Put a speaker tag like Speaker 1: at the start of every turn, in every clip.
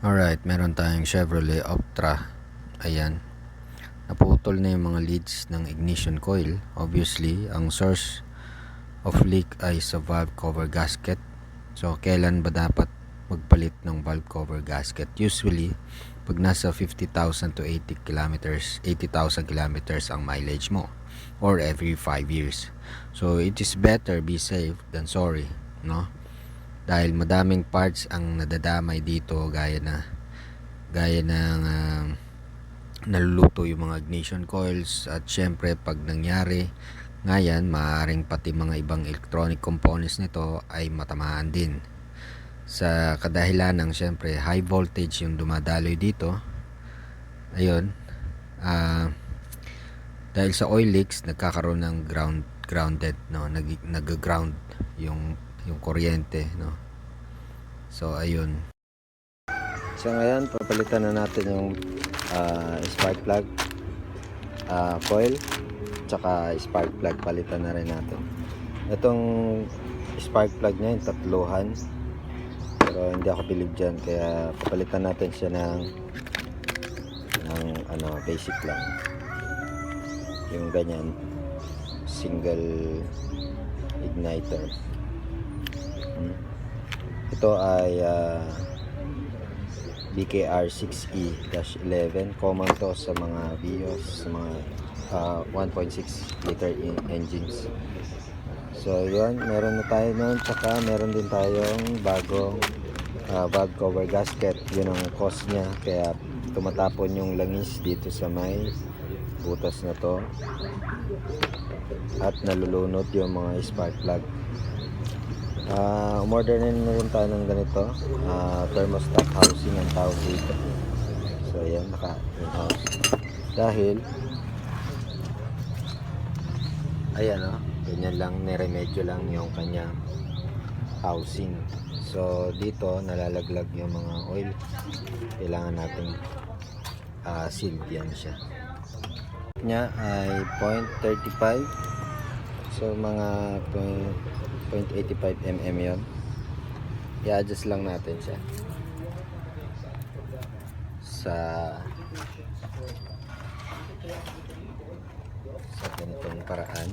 Speaker 1: Alright, meron tayong Chevrolet Optra. Ayan, naputol na yung mga leads ng ignition coil. Obviously, ang source of leak ay sa valve cover gasket. So, kailan ba dapat magpalit ng valve cover gasket? Usually, pag nasa 50,000 to 80,000 kilometers ang mileage mo, or every 5 years. So, it is better be safe than sorry, no? Dahil madaming parts ang nadadamay dito, gaya ng naluluto yung mga ignition coils, at syempre pag nangyari nga yan, maaaring pati mga ibang electronic components nito ay matamaan din, sa kadahilan ng syempre high voltage yung dumadaloy dito. Ayun, dahil sa oil leaks nagkakaroon ng grounded, no, nag-ground yung kuryente, no. So ayun, so ngayon papalitan na natin yung spark plug coil, tsaka spark plug, palitan na rin natin itong spark plug niya, yung tatluhan, pero hindi ako bilib dyan, kaya papalitan natin siya ng basic lang, yung ganyan, single igniter. Ito ay BKR 6E-11. Common to sa mga Vios, sa mga 1.6 liter engines. So yun, meron na tayo nun. Tsaka meron din tayong bagong valve cover gasket. Yun ang cost nya, kaya tumatapon yung langis dito sa may butas na to, at nalulunod yung mga spark plug. Umorder na rin tayo ng ganito, thermostat housing ang tawag dito. So ayan, naka-in-house, dahil ayan, ganyan lang, niremedyo lang yung kanyang housing. So dito nalalaglag yung mga oil, kailangan nating sealed yan siya. Nya ay 0.35, so mga 0.85 mm yon. I-adjust lang natin siya sa ganitong paraan.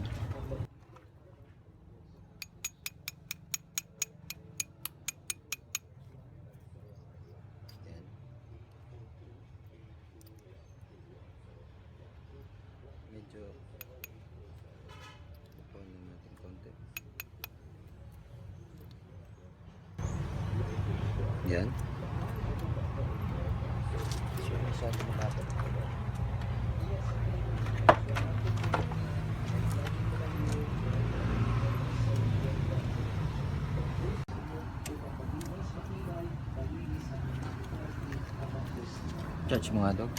Speaker 1: Ayan. Medyo ipunin natin konti. Yan. So, masyado malapit. Judge mo nga, dog.